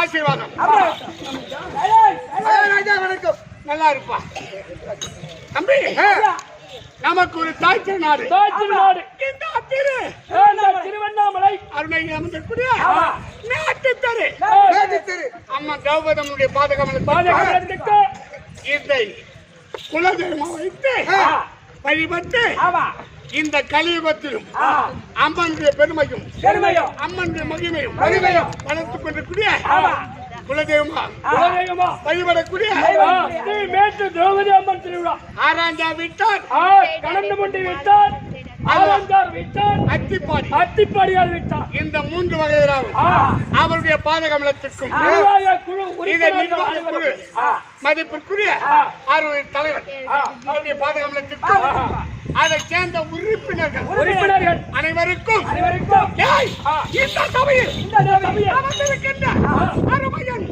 ஆசீர்வாதம். வணக்கம். நல்லா இருப்பா தம்பி. நமக்கு ஒரு தாய் திருநாடு. திருவண்ணாமலை அருணை அமர்ந்திருக்கூடிய நாட்டுத்தரு அம்மா திரௌபதியுடைய பாதகமலத்துக்கு இதை குலதெய்வமாக வைத்து வழிபட்டு இந்த கலியுகத்திலும் அம்மனுடைய பெருமையும் அம்மனுடைய மகிமையும் வளர்த்துக் கொண்டிருக்கூடிய குலதெய்வமா வழிபடக்கூடிய திரௌபதி அம்மன் திருவிழா 6ஆம் விட்டார், கலந்து கொண்டு விட்டார், 6ஆம் விட்டார், அத்திப்பாடியார் விட்டார். இந்த 3 வகையராகும் அவருடைய பாதகமலத்திற்கும் மதிப்பிற்குரிய தலைவர் அவருடைய பாதகமலத்திற்கும் அதை சேர்ந்த உறுப்பினர்கள் அனைவருக்கும் இந்த சபையில் அமர்ந்திருக்கின்ற அருமையன்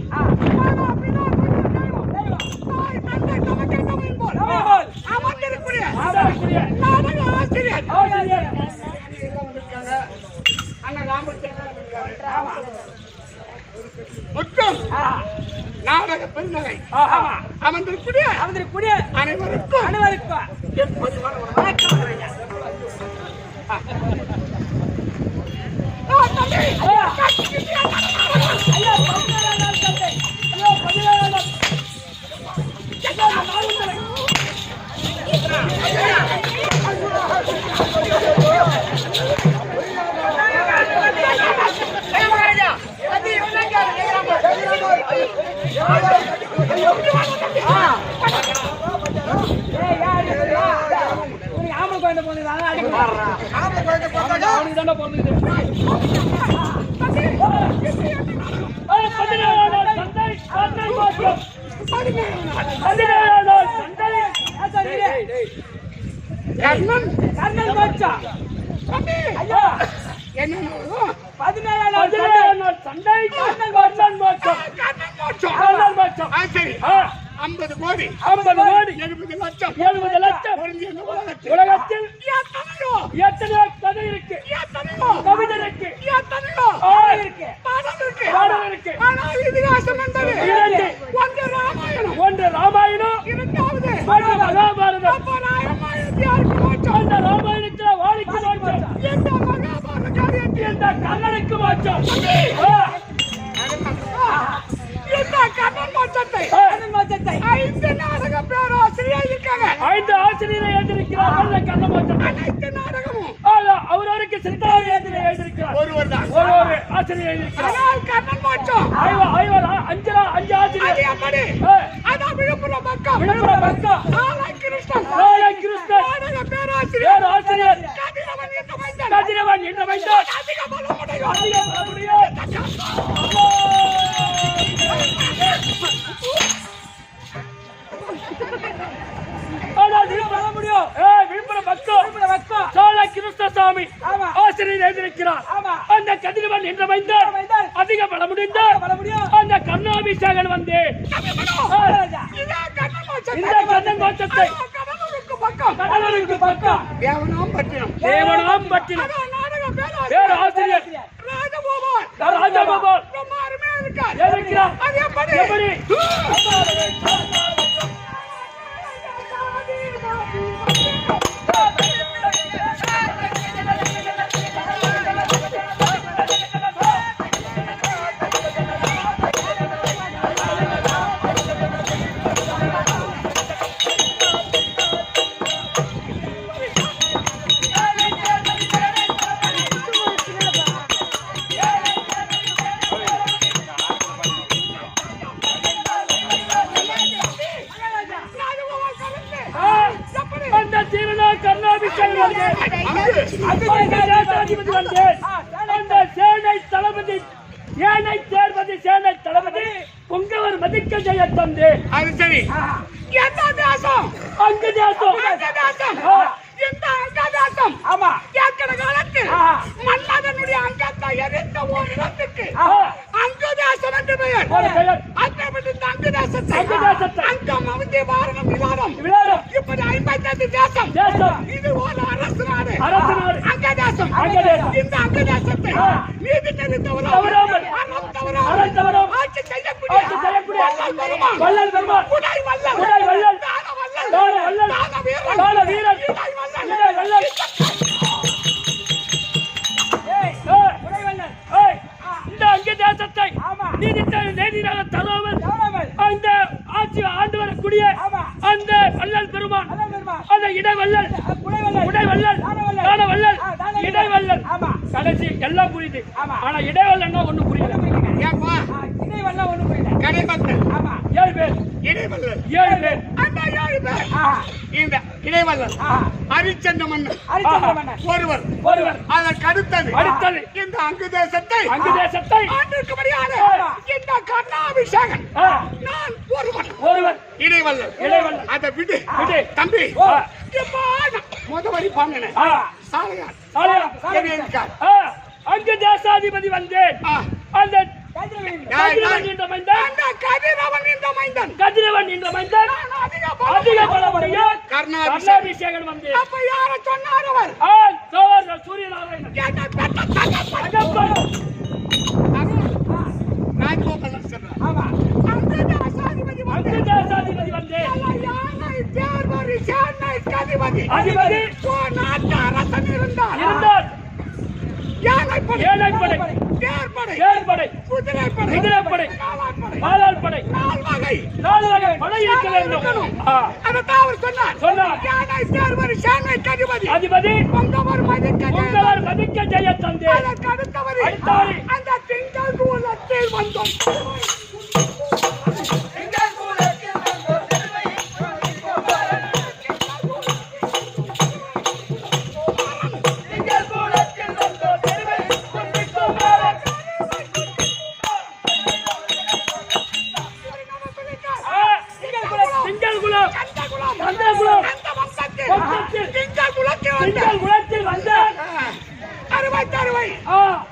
அமர்ந்திருக்கிற நாடக ஆசிரியர் அண்ணன் ராமச்சந்திரன் மற்றும் நாடக பெருநகை அமர்ந்திருக்கூடிய அனைவருக்கும் உலகத்தில் எத்தனையோ கதை இருக்கு, கவிதை இருக்கு, இதிகாசம் என்பது இரண்டு. ஒன்று ராமாயணம், ஒன்று ராமாயணம், இரண்டாவது மகாபாரதம். அப்ப ராமாயணத்தை யாருக்கு மோட்சம்? அந்த ராமாயணத்துல வாழிக்கு மோட்சம், இந்த மகாபாரத காரியத்தில் இந்த கண்ணனுக்கு மோட்சம். இந்த கண்ணன் மோட்சத்தை 5 நாடக பேராசிரியர் இருக்காங்க. 5 ஆசிரியரை எழுதியிருக்கிறார்கள் இந்த கண்ண மோட்சத்தை. அனைத்து நாடகமும் அவரவருக்கு சித்தாவை எழுதியிருக்கிறார். ஒருவர் தான், ஒரு ஆசிரியர் எழுதியிருக்கிறார். ஆனால் கண்ணன் மோட்சம் 5 ஆசிரியர். அது எப்படி? அதான் விழுப்புரம் பக்கம் விழுப்புரம் பக்கம் கிருஷ்ணன் நாடக பேராசிரியர் ஆசிரியர் கதிரவன் என்ற மைந்தன். கதிரவன் என்ற மைந்தன் அதிக பலமுடையோர். அதிக பலமுடைய விழுப்புரம் பக்கம் சோழ கிருஷ்ணசாமி ஆசிரியர் எழுதியிருக்கிறார். அந்த கதிரவன் என்ற மைந்தன் அதிக பலமுடிந்த அந்த கண்ணாபிஷேகன் வந்து இந்த கண்ணன் மோட்சத்தை கடலூருக்கு பக்கம் தேவனாம்பட்டினம் தேவனாம்பட்டினம் பேராசிரியர் ராஜகோபால் ரொம்ப அருமையா இருக்கார். எழுதியிருக்கிறார். அது எப்படி? எப்படி? அந்த தீரனா கண்ணாபிஷேகன் வந்து அந்த தேசாதிபதி வந்து அந்த சேனை தளபதி சேனை தளபதி பொங்கவர் மதிக்க செய்ய தந்து அது சரி. எந்த தேசம்? அங்கு தேசம் இந்த அங்கதாசம் கேட்கிற காலத்தில் மன்னதனுடைய அங்கத்தை எரித்த ஒரு இடத்துக்கு அங்கதாசம் என்று பெயர். அத்தப்பட்டு இந்த அங்கதாசத்தை அங்கம் அவதி வாரணம் விவாதம் இப்படி 55 தேசம். இது ஒரு அரசு நாடு. அங்கதாசம். இந்த அங்கதாசத்தை நீதி தவறாமல் அறம் தவறாமல் ஆட்சி செய்யக்கூடிய வள்ளல் பெருமான் உடை வள்ளல் தான வீரன் இந்த அங்க தேசத்தை நீதியாக தராமல் அந்த ஆட்சி ஆண்டு வரக்கூடிய அந்த வள்ளல் பெருமான் அந்த இடைவள்ளல் தான வள்ளல் இடைவள்ளல் கடைசி எல்லாம் புரியுது. ஆனா இடைவள்ளன்னா ஒண்ணு புரியல. ஏப்பா இடைவள்ளம் ஒண்ணு புரியல. கடைபத்தல் 7 பேர் இடைவள்ளல் 7 பேர் அந்த 7 பேர் இந்த இடைவள்ளல் ஹரிச்சந்திர மன்னன் ஒருவர் அதற்கு அடுத்தது இந்த அங்கு தேசத்தை ஆண்டிருக்கும்படியான இந்த கர்ணாபிஷேகன் நான் ஒருவர் இடைவள்ளல் அதை விடு தம்பி. முதவரி பாங்கன சாலையார் அங்கு தேசாதிபதி வந்து அந்த கதிரவன் என்ற மைந்தன் அதிக பலமுடைய கர்ணாபிஷேகன் வந்து அப்ப யார சொன்னார் அவர்? சூரியநாராயணன் ராஜகோபால் சொன்னார். அங்கு தேசாதிபதி வந்து அதிபதி நாட்டு அரசன் இருந்தார். யானைப்படை தேர்படை குதிரைப்படை காலாட்படை 4 வகை படை இருக்க வேண்டும். அதைத்தான் அவர் சொன்னார். யானை தேர்படை சேனைக்கு அதிபதி பொங்கவர் மதிக்க ஜெய தந்து அதற்கு அடுத்தவர் அந்த திங்கள் கூலத்தில் வந்தோம்.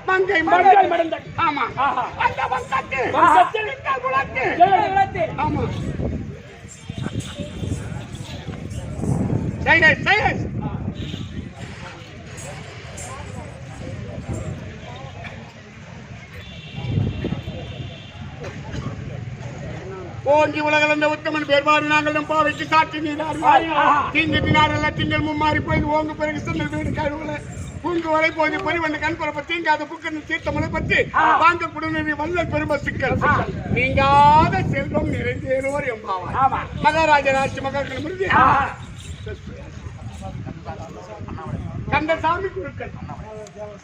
மங்கை மடந்தை. ஆமா அந்த வம்சத்தில் ஆமா சைலன்ஸ் ஓங்கி உலகளந்த உத்தமன் பேர்பாடு நாங்கள் நம் பாவைக்கு சாட்சி நீராடுவார் தீங்கு நாடல்ல திங்கள் மும்மாறி போய் ஓங்கு பிறகு சொன்ன வீடு கழுவுல பூங்கு வரை போது பரிவண்டு கண்புறப்ப தீங்காத புக்கன்னு தீர்த்தமலை பற்றி வாங்க குடும்ப வல்லல் பெரும சிக்கல் நீங்காத செல்வம் நிறைந்தேறுவர் எம்பாவார் மகாராஜ ராஜ் மகாக்கள் மிருதி கந்தசாமி குருக்கள்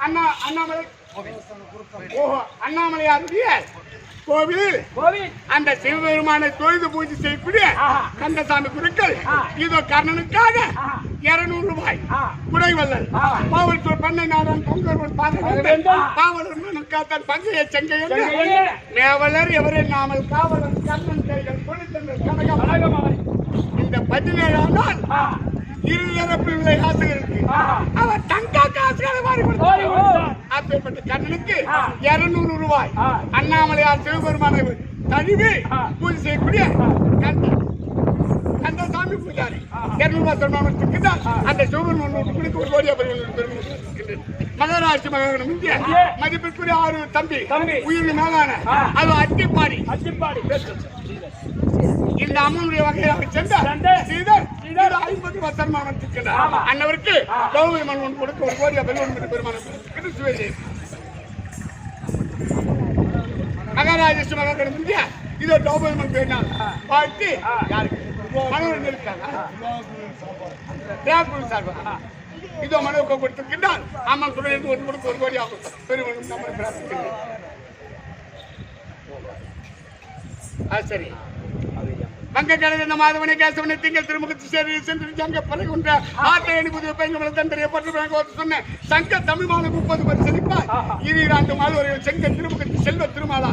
அண்ணாமலை ஓஹோ அண்ணாமலையாருடைய கோவில் அந்த சிவபெருமானை தொழுது பூஜை செய்யக்கூடிய கந்தசாமி குருக்கள் இதோ கர்ணனுக்காக 200 ரூபாய் குடைவல்லல் காவல்துறை பண்ணை நாடன் பொங்கல் காவலர் பங்கைய செங்கையன் மேவலர் எவரே நாமல் காவலர் கர்ணன் கைகள் கொடுத்தங்கள் கனகம் இந்த 17ஆம் நாள் இருதரப்பு ஆசிரியருக்கு அவர் தங்க காசுகளை வாரி கொடுத்தார். அப்பேற்பட்ட கண்ணனுக்கு 200 ரூபாய் அண்ணாமலையார் சிவபெருமானை தழுவி பூஜை செய்யக்கூடிய கந்தசாமி பூஜாரி 200 ரூபாய் சன்மானத்துக்கு அந்த சிவபெருமான் ஒரு கோடியா மகாராஷ்டிர மகாகணம் இந்திய மதிப்பிற்குரிய 6 தம்பி உயிரின் மேலான அது அட்டிப்பாடி இந்த அம்மனுடைய வகையாக சென்ற ஸ்ரீதர் 50 வருஷமானத்துக்கு அன்னவருக்கு கௌரவ மண் கொடுக்க ஒரு கோடியா பெருமானத்துக்கு மகாராஜேஸ்வர மகாகணம் இந்தியா இதோ கௌரவன் பேரினால் வாழ்த்து யாருக்கு மனோரஞ்சன் இருக்காங்க இதோ மனோக்கு கொடுத்திருக்கின்றால் அம்மன் துணையிலிருந்து ஒரு கொடுக்க ஒரு கோடி ஆகும் பெருமனும் நம்ம பிரார்த்திக்கின்றோம். சரி வங்க கடந்த மாதவனை கேசவனை திங்கள் திருமுகத்து சேரி சென்று சங்க பலை கொண்ட ஆட்டை அனுப்புது பெண்களை தண்டனை பட்டு சொன்ன சங்க தமிழ் மாலை 30 பேர் செழிப்பார் 2 மால் ஒரு செங்க திருமுகத்து செல்வ திருமாலா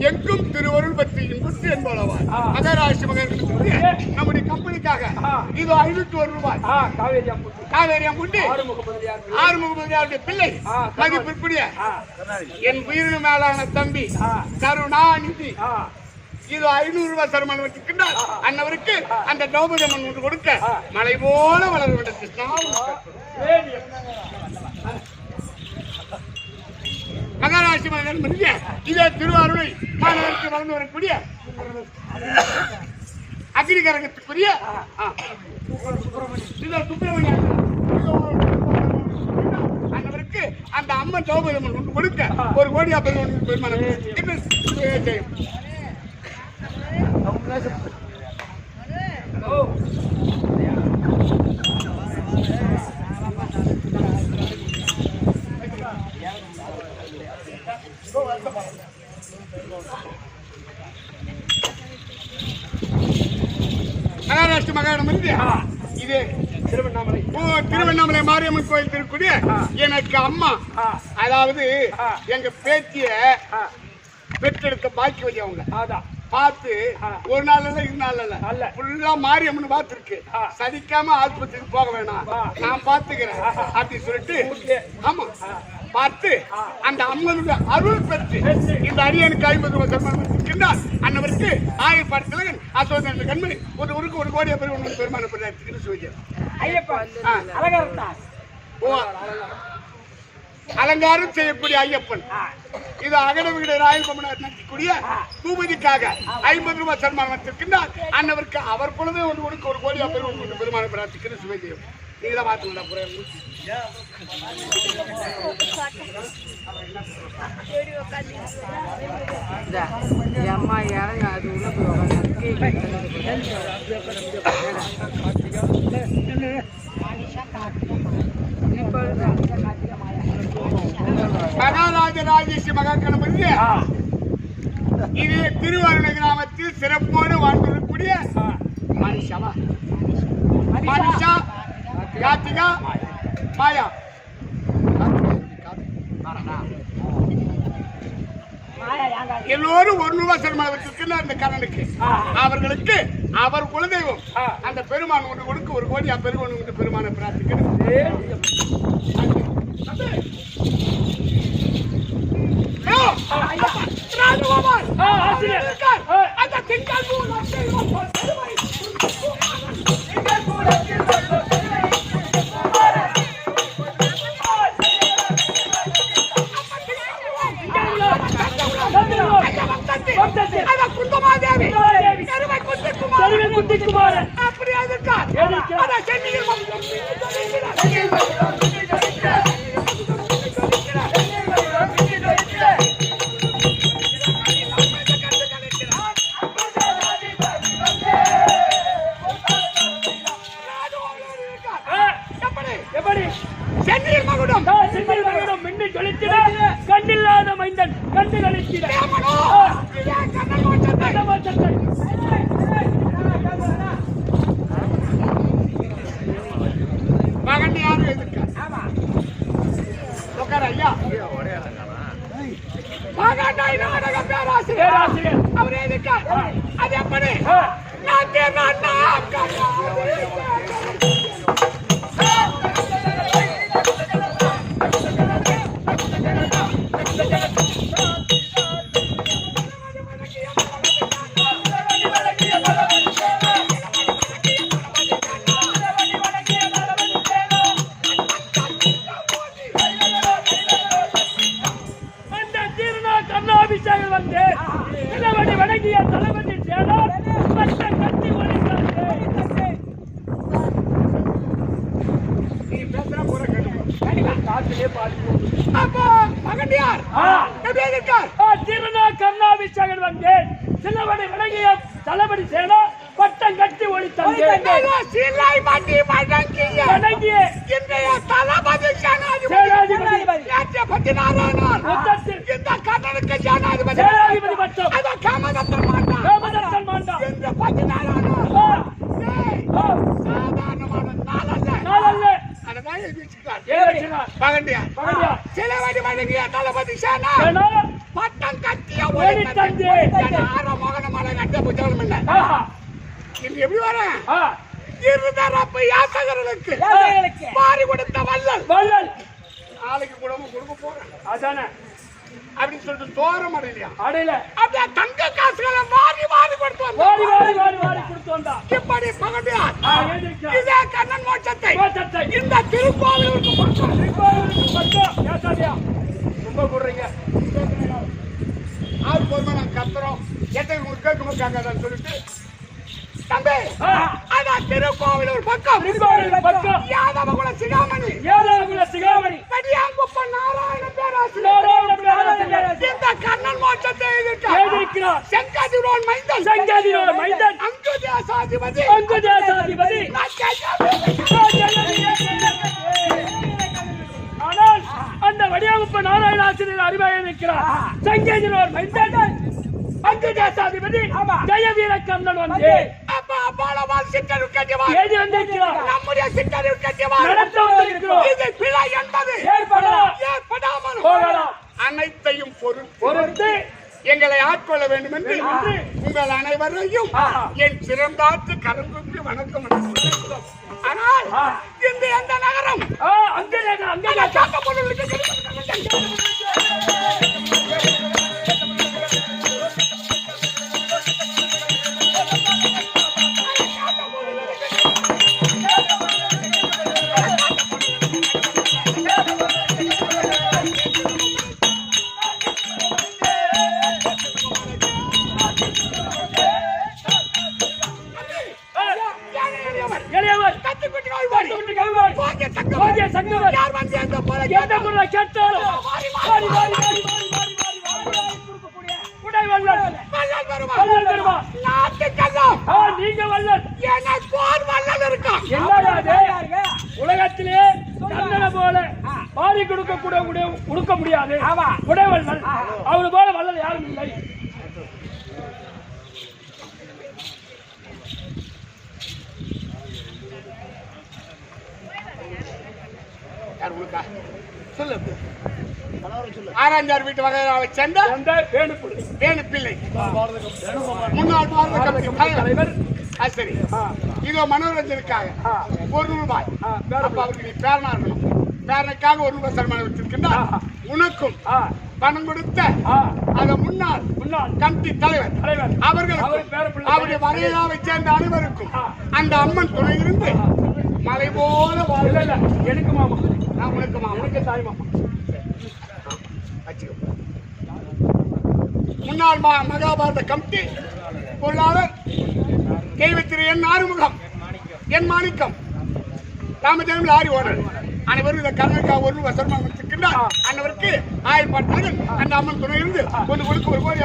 எங்கும் திருவருள் பற்றி இன்புற்று என்பவளவார் மகாராஷ்டிர மகர்களுக்கு நம்முடைய கம்பெனிக்காக இது 501 ரூபாய் காவேரியாம்புண்டி 6 பிள்ளை மதிப்பிற்குரிய என் உயிரின் மேலான தம்பி கருணாநிதி இது 500 ரூபாய் சருமானம் வச்சிருக்கின்றார் அன்னவருக்கு அந்த திரௌபதி அம்மன் ஒன்று கொடுக்க மலை போல வளர வேண்டும் கிருஷ்ணா. மகாராஷ்டிர மகன் இதே திருவாரூரை மாநகருக்கு வளர்ந்து வரக்கூடிய அக்னிகரகத்துக்குரிய சுப்பிரமணிய அன்னவருக்கு அந்த அம்மன் திரௌபதி அம்மன் ஒன்று கொடுக்க ஒரு கோடியா பெருமானம் மகாராஷ்டிர மகாணம் இது திருவண்ணாமலை மாரியம்மன் கோயில் திருக்குடிய எனக்கு அம்மா அதாவது எங்க பேத்திய பெற்றெடுத்த பாக்கி வச்சவங்க பார்த்து ஒரு நாள் இல்ல 2 நாள் இல்ல ஃபுல்லா மாரியம்மன் பார்த்துருக்கு சதிக்காம ஆஸ்பத்திரிக்கு போக வேணாம் நான் பாத்துக்கிறேன் அப்படி சொல்லிட்டு ஆமா பார்த்து அந்த அம்மனுடைய அருள் பெற்று இந்த அரியனுக்கு 50 ரூபாய் சன்மானம் இருக்கின்றார் அன்னவருக்கு ஆயப்பாடத்திலகன் அசோதன கண்மணி ஒரு கோடியா பெருமான பெருமாள் அலங்காரம் செய்யக்கூடிய ஐயப்பன் இது அகட வீடு ராயல் பமனார் நடத்தக்கூடிய பூபதிக்காக 50 ரூபாய் சன்மானம் இருக்கின்றார் அன்னவருக்கு அவர் பொழுது ஒரு கோடியா பெருமான பிரார்த்திக்கிற சுவைதேவ் நீங்களா பார்த்துங்களா அம்மா யாரும் அது உள்ள மகாராஜ ராஜேஷ் மகாகணபதி இது திருவாரூர் கிராமத்தில் சிறப்போடு வாழ்ந்திருக்கக்கூடிய மனிஷா கார்த்திகா மாயா எல்லோரும் 1 ரூபாய் சன்மானத்திற்கு அந்த கண்ணனுக்கு அவர்களுக்கு அவர் குலதெய்வம் அந்த பெருமான் ஒன்று கொடுக்க ஒரு கோடி பெருமான் ஒன்று பெருமான பிரார்த்திக்கிறது. குந்தமாதேவி குந்தமாதேவி. கருவை குந்திக்குமார் தெருவில் குட்டிக்குமாரன் அப்படி எதிர்க்கார் எதிர்க்கிறார். அதான் சென்னையில் எப்படி சென்னையில் மகுடம் செந்தில் மகனும் மின்னி ஜொலித்திட கண்ணில்லாத மைந்தன் கண்டு கழித்திட கண்ணமோச்சத்தை. மகன் யாரும் எதிர்க்கார் உட்கார ஐயா மகனாய் நாடக பேராசிரியர் பேராசிரியர் அவர் எதிர்க்கார் அது எப்படி நான் அண்ணா அந்த தீர்ணா கர்ணாபிஷேகம் வந்து இளவடி வணங்கிய தளபதி சேனார் பட்டம் கட்டி ஒழித்தார்கள். நீ பேசுற போற காத்திலே பாடுவோம். அப்போ மகன் யார் எப்படி எதிர்க்கார் தீர்ணா கர்ணாபிஷேகம் வந்து சிலவடி வணங்கிய தளபதி சேனார் பட்டம் கட்டி ஒழித்தார்கள். சீலாய் மாட்டி வணங்கிய வணங்கிய இன்றைய தளபதி சேனாதிபதி பத்தி நாராயணன் யுத்தத்தில் இந்த கண்ணனுக்கு ஜனாதிபதி சேனாதிபதி பட்டம் அதான் காமதத்தன் மாட்டான் ராமதத்தன் மாண்டான். இந்த பத்தி நாராயணன் சாதாரணமான நாளல்ல நாளல்ல அதனால எதிர்க்கிறார் ஏறினார். மகண்டியார் மகண்டியார். சிலவடி வணங்கிய தளபதி சேனா சேனார் பட்டம் கட்டிய ஒழித்தந்து. ஆற மகன மலை கட்டிய புத்தகம் இல்லை ஆஹா. இது எப்படி வரேன் ஆ. இருதரப்பு யாசகர்களுக்கு மாறி கொடுத்த வல்லல் வள்ளல். நாளைக்கு குடும்பம் கொடுக்க போறேன் அதானே அப்படின்னு சொல்லிட்டு தோரம் அடையிலையா அடையில அப்படியே தங்க காசுகளை மாறி மாறி கொடுத்து வாரி வந்தார். வாரி வாரி வாரி கொடுத்து வந்தா. இப்படி மகண்டியார் எழுதிருக்கிறார். இதே கண்ணன் மோட்சத்தை மோட்சத்தை. இந்த திருக்கோவிலுக்கு பக்கம் திருக்கோவிலுக்கு பக்கம். ஏசாதியா. ரொம்ப கூடுறீங்க. ஆறு பொறுமை நாங்க கத்துறோம் எத்தனை உங்களுக்கு கேட்காதான்னு சொல்லிட்டு தம்பி ஆ. அதான் திருக்கோவில் ஒரு பக்கம் திருக்கோவிலுக்கு பக்கம். யாதவகுல சிகாமணி ஏழாகுல சிகாமணி. பெரியாங்குப்ப நாராயண பேராசிரியர் நாராயண பேராசிரியர். இந்த கண்ணன் மோட்சத்தை எழுதியிருக்கிறார். செங்கதிரோன் மைந்தன் சங்கதிரோட மைந்தன். அங்கு தேசாதிபதி அங்கு தேசாதிபதி. ஆனால் அந்த வடிவமைப்பு நாராயணாசிரியர் அறிவாக இருக்கிறார். சங்கதிரோட மைந்தன் அங்கு தேசாதிபதி ஜெயவீர கண்ணன் வந்து அப்பா அப்பாலவால் சித்தர் கட்டியவா எழுதி வந்திருக்கிறார். நம்முடைய சித்தர் கட்டியவா நடத்த வந்திருக்கிறோம். இது பிழை என்பது ஏற்படாமல் போகலாம். அனைத்தையும் பொறுத்து பொறுத்து எங்களை ஆட்கொள்ள வேண்டும் என்று உங்கள் அனைவரையும் ஆஹா. என் சிறந்தாத்து கரங்குக்கு வணக்கம் அளிக்கிறேன். ஆனால் இந்த எந்த நகரம் அங்கே அங்கே காக்க பொருளுக்கு எளியவர் கத்துக்கிட்டு கட்டுக்குட்டி கவிவார் போகிய சங்கவர் யார் வந்து அந்த போல எந்த குரலை கேட்டாலும் வாரி வாரி வாரி வாரி வாரி வாரி கொடுக்கக்கூடிய உடை வல்லல் வள்ளல் வருமா வல்லல் பெருமா. நாட்டுக்கெல்லாம் நீங்க வல்லல் எனக்கு போர் வள்ளல் இருக்கான் என்னடாது உலகத்திலே கண்ணனை போல பாரி கொடுக்க முடியாது உடை வல்லல். அவரு போல வல்லல் யாரும் இல்லை. யார் உனக்கா சொல்லு ஆராய்ச்சார் வீட்டு வகையை சேர்ந்த அந்த வேணுப்புள்ளி வேணு பிள்ளை முன்னாள் பாரத கமிட்டி தலைவர் தலைவர். சரி இதோ மனோரஞ்சனுக்காக ₹1 அப்ப அவருக்கு நீ பேரனா இருக்கணும். பேரனுக்காக ₹1 சன்மானம் வச்சிருக்கின்றார். உனக்கும் பணம் கொடுத்த அந்த முன்னாள் கமிட்டி தலைவர் தலைவர் அவர்களுக்கும் அவருடைய வகையாவை சேர்ந்த அனைவருக்கும் அந்த அம்மன் துணை இருந்து மலை போல இல்ல இல்ல எனக்கு மாமா நான் உனக்கு மாமா எனக்கு தாய் மாமா வச்சுக்கோ முன்னாள் மகாபாரத கமிட்டி பொருளாளர் தெய்வத்திரு என் ஆறுமுகம், என் மாணிக்கம், ராமஜெயம் லாரி ஓனர் அனைவரும் இந்த கர்நாடகா ஒரு வசனமாக இருக்கின்றார். அனைவருக்கு ஆயப்பாட்டார்கள் அந்த அம்மன் துணை இருந்து ஒரு கொடுக்க ஒரு கோடி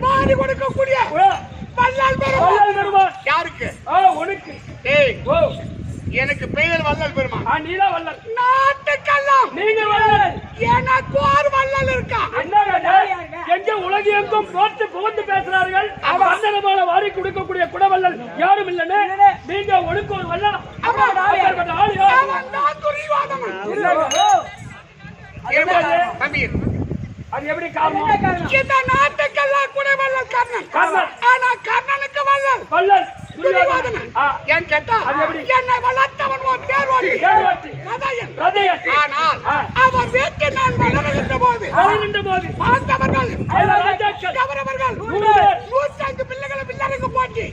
மாறி கொடுக்கக்கூடிய வள்ளல் பெருமான் யாருக்கு? உனக்கு ஏய் எனக்கு பெயர் வள்ளல் பெருமான். நீலா வள்ளல் நாட்டுக்கெல்லாம் நீங்க வள்ளல் எனக்கு ஒரு வள்ளல் இருக்கா? எங்க உலக எங்கும் போட்டு புகுந்து பேசுறார்கள். வந்தனமான வாரி கொடுக்கக்கூடிய குடவள்ளல் யாரும் இல்லைன்னு நீங்க ஒழுக்க ஒரு வள்ளல் அது எப்படி காரணம்? இந்த நாட்டுக்கெல்லாம் குடவள்ளல் கர்ணன். ஆனா கர்ணனுக்கு வள்ளல் வள்ளல் துரியோதனன். ஏன் கேட்டா என்னை வளர்த்தவன் ஒரு தேர்வாளி ரதையன். ஆனால் அவன் வீட்டில் நான் வளர்கின்ற போது பார்த்தவர்கள் கவரவர்கள் 105 பிள்ளைகளை பிள்ளைகளுக்கு போட்டி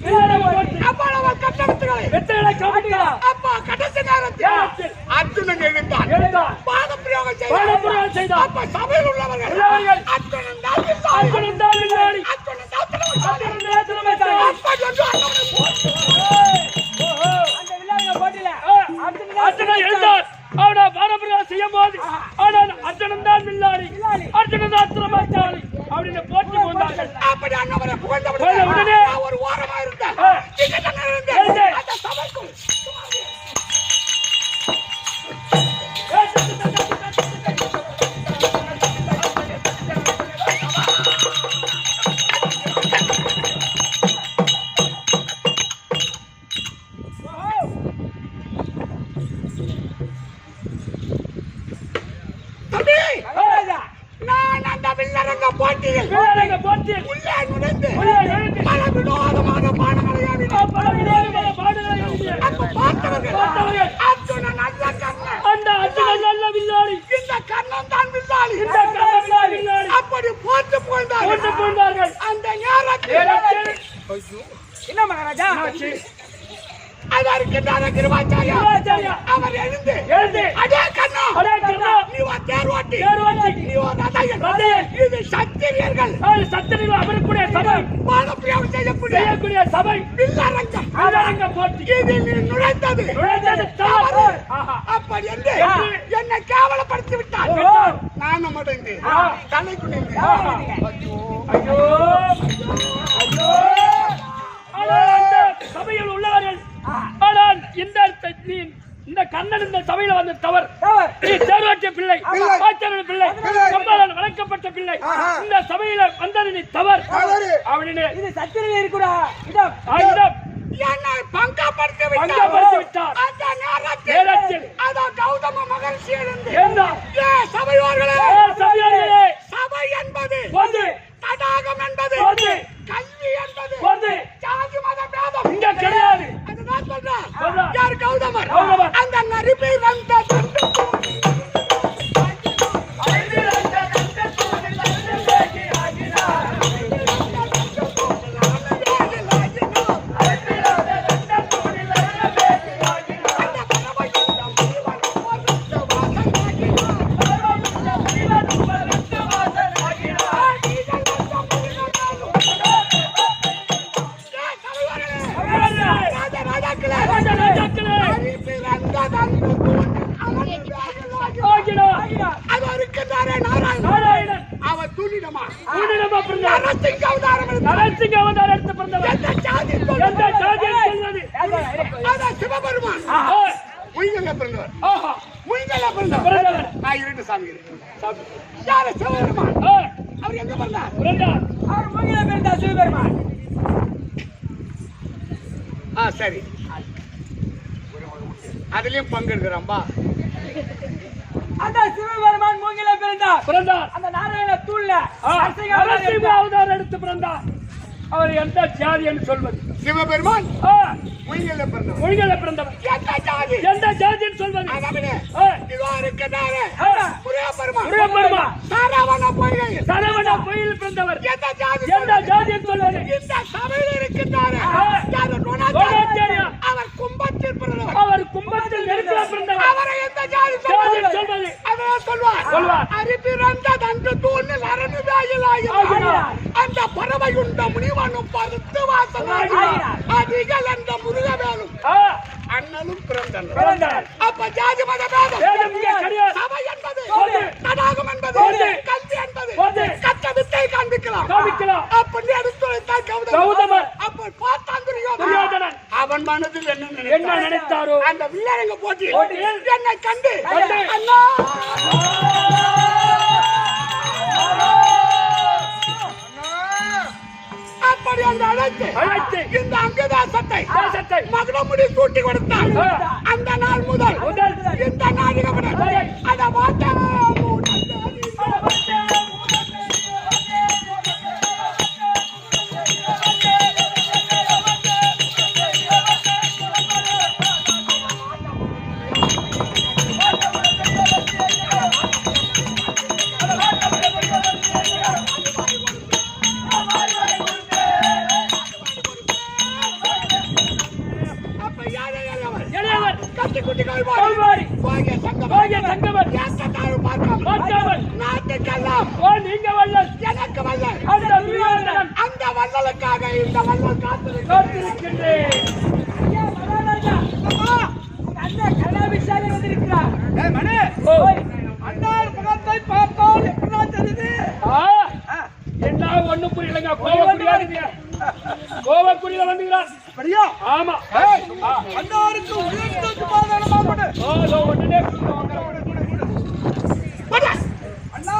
அவ்வளவு கட்டணத்துகளை அப்பா கடைசி நேரத்தில் அர்ஜுனன் எழுந்தான் பாத பிரயோகம் செய்தான். அப்ப சபையில் உள்ளவர்கள் அர்ஜுனன் தான் வில்லாளி. செய்யும் போது அர்ஜுனன் தான் வில்லாளி, அர்ஜுனன் தான் திறமைசாலி அப்படின்னு போட்டி கொண்டார்கள். அப்படி அண்ணவரை உடனே ஒரு ஓரமா இருந்த சபைக்கும் போட்டியில் உள்ளே நுழைந்து பல வினோதமான பாடங்களை பார்த்தவர்கள் அர்ஜுனன் நல்ல கண்ணன், அந்த அர்ஜுனன் நல்ல வில்லாளி, இந்த கண்ணன் தான் வில்லாளி, இந்த கண்ணன் தான் வில்லாளி அப்படி போட்டு போய்ந்தார்கள். அந்த நேரத்தில் என்ன மகாராஜா அதற்கின்றார கிருபாச்சாரியா அவர் எழுந்து அடே கண்ணா நீ வா தேர்வாட்டி நீ வா ரதையன் இது சத்திரியர்கள் அவருக்குடைய சபை பாடப்பிரியம் செய்யக்கூடிய சபை வில்லரங்க போட்டி இதில் நீ நுழைந்தது தவறு. அப்படி என்று என்னை கேவலப்படுத்தி விட்டார். நான் மடைந்து தலை குனிந்து ஐயோ சபையில் உள்ளவர்கள் ஆனால் இந்த கண்ணன் இந்த சபையில வந்த தவறு. தேர்வாற்றிய பிள்ளை, ஆச்சாரிய பிள்ளை, கம்பாளன் வளர்க்கப்பட்ட பிள்ளை இந்த சபையில வந்தது நீ தவறு அப்படின்னு இது சத்திரில இருக்குடா. என்னை பங்கப்படுத்தி விட்டார். அந்த நேரத்தில் அதோ கௌதம மகர்ஷி எழுந்து சபையோர்களே சபை என்பது தடாகம் என்பது கல்வி என்பது ஜாதி மத பேதம் இங்க கிடையாது. அதுதான் சொல்றார் யார் கௌதமர். அந்த நரிப்பை வந்த சரி அதுலயும் பங்கெடுக்கிறோம்பா. அந்த சிவபெருமான் மூங்கில பிறந்தார். அந்த நாராயண தூள்ல அவதாரம் எடுத்து பிறந்தார். அவர் எந்த ஜாதி என்று சொல்வது? சிவபெருமான் மொழிகள பிறந்தவர். எந்த ஜாதி என்று சொல்வது? சரவண கோயில் பிறந்தவர். எந்த ஜாதி என்று சொல்வது? இந்த சபையில் இருக்கின்றார் அவர் கும்பத்தில் பிறந்தவர். அவர் கும்பத்தில் நெருப்பில பிறந்தவர் அவரை எந்த ஜாதி ஜாதி சொல்வது அதான் சொல்வார். சொல்வார். அரிபிறந்த தன்று தூணில் அரணு வேயிலாகிறார். அந்த பறவை உண்ட முனிவனும் பருத்து வாசனாகிறார். அதிகள் அந்த முருகவேலும் அண்ணனும் பிறந்தனர். பிறந்தனர். அப்ப ஜாதி மத பேதம் வேதம் இங்கே கிடையாது. சபை என்பது போது. தடாகம் என்பது போது. கல்வி என்பது போது. கட்ட வித்தை காண்பிக்கலாம். காமிக்கலாம். அப்படி எடுத்துரைத்தார் கௌதமர். அப்ப பார்த்தான் துரியோதனன். அவன் மனதில் என்ன என்ன நினைத்தாரோ அந்த வில்லரங்க போட்டி போட்டியில் என்னை கண்டு கண்டு. அண்ணா அப்படி அந்த அழைத்து இந்த அங்கதாசத்தை மகுடமுடி சூட்டி கொடுத்தார். அந்த நாள் முதல் இந்த நாடகமனர் அதை கல்வாரி. வாகிய சங்கமர். பார்க்காமல். நாட்டுக்கெல்லாம் நீங்க வல்லல். எனக்கு வல்லல். அந்த துரியோதனன். அந்த வல்லலுக்காக இந்த வல்லல் காத்திருக்கின்றேன். அண்ணன் கலாபிஷேகம் வந்திருக்கிறார். அண்ணார் முகத்தை பார்த்தால் எப்படிதான் தெரியுது? என்ன ஒண்ணும் புரியலங்க. கோவக்குடியில வந்துகிறான். அப்படியா? ஆமா. அண்ணாருக்கு உயர்ந்த சுபாதானமா கொடு. உடனே அண்ணா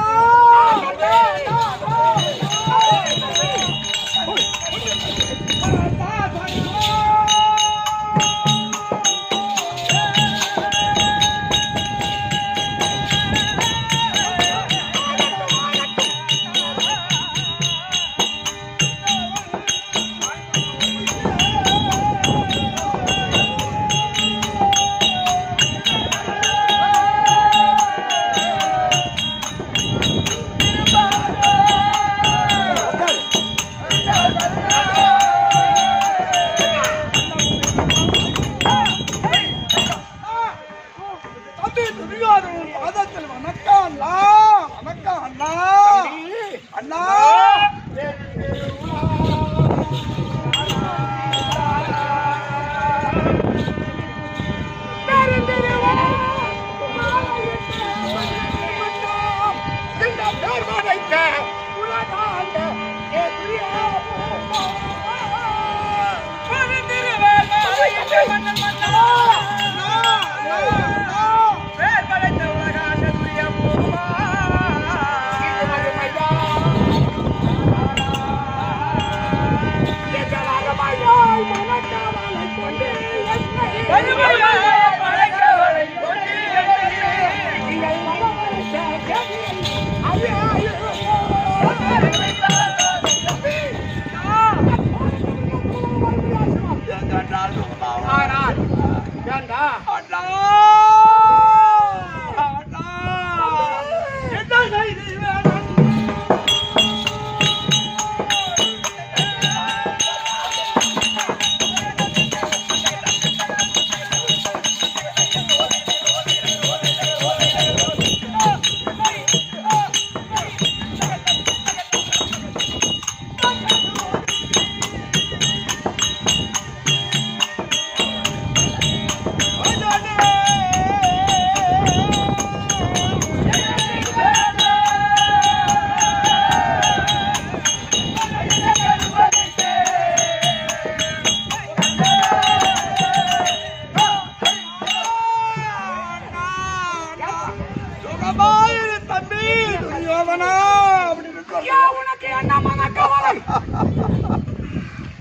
உனக்கு என்ன மன கவலை?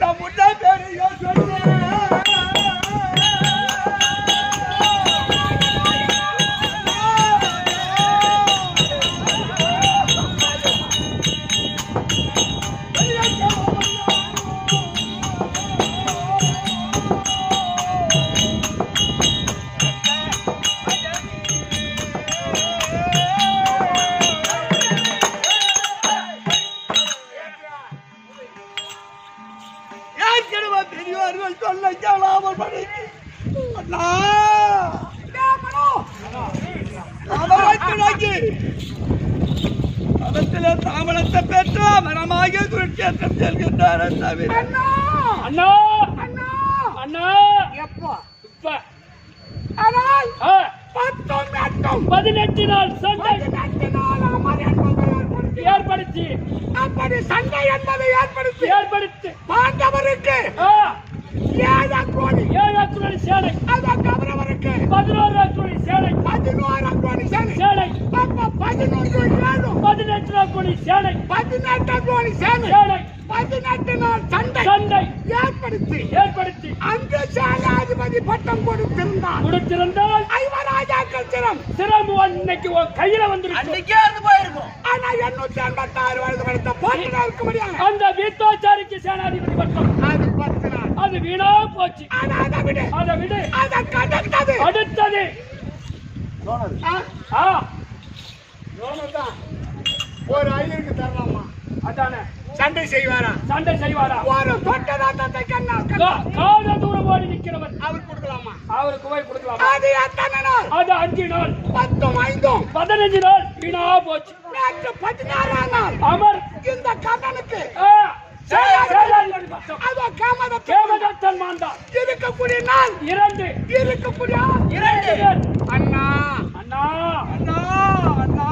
நான் முன்னே பேரையோ சொன்னேன். பெரியவர்கள் அதத்திலே தாமலத்தை பெற்று மனமாகிய குருட்சேத்திரம் செல்கின்றார் தவிர அண்ணா அண்ணா அண்ணா அண்ணா எப்போ இப்ப ஆனால் ஆ, 18 நாள் சண்டை 18 நாள் அமர் என்பதை ஏற்படுத்தி அப்படி சண்டை என்பதை ஏற்படுத்தி பாண்டவருக்கு ஆ, 7 கோடி 7 கோடி சேனை அதற்கு அவரவருக்கு 11 கோடி சேனை 11 கோடி சேனை சேனை அப்ப 11 7 18 கோடி சேனை 18 கோடி சேனை சேனை 18 நாள் சண்டை ஏற்படுத்தி அங்கு சேனாதிபதி பட்டம் கொடுத்திருந்தால் ஐவராஜாக்கள் சிரம் இன்னைக்கு உன் கையில வந்துருக்கு ஆனா 886 வருடம் எடுத்த போட்டினா இருக்க முடியாது அந்த வீட்டாச்சாரிக்கு சேனாதிபதி பட்டம் அது 10 நாள் அது வீணா போச்சு ஆனா அதை விடு அதற்கு அடுத்தது ஆ, தான் ஒரு ஐயருக்கு தரலாமா அதானே சண்டை செய்வாரா சண்டை செய்வாரா ஒரு தொட்டதாத்தத்தை கண்ணா காத தூரம் ஓடி நிக்கிறவர் அவர் கொடுக்கலாமா அவருக்கு போய் கொடுக்கலாம் அது எத்தனை நாள் அது 5 நாள் 10 5 15 நாள் வீணா போச்சு நேற்று 16 நாள் அமர் இந்த கண்ணனுக்கு ஆ, சேனாதிபதி பட்டம் அது காமதத்தை கேமதத்தன் மாண்டான் இருக்கக்கூடிய நாள் 2 இருக்கக்கூடிய 2 அண்ணா அண்ணா அண்ணா அண்ணா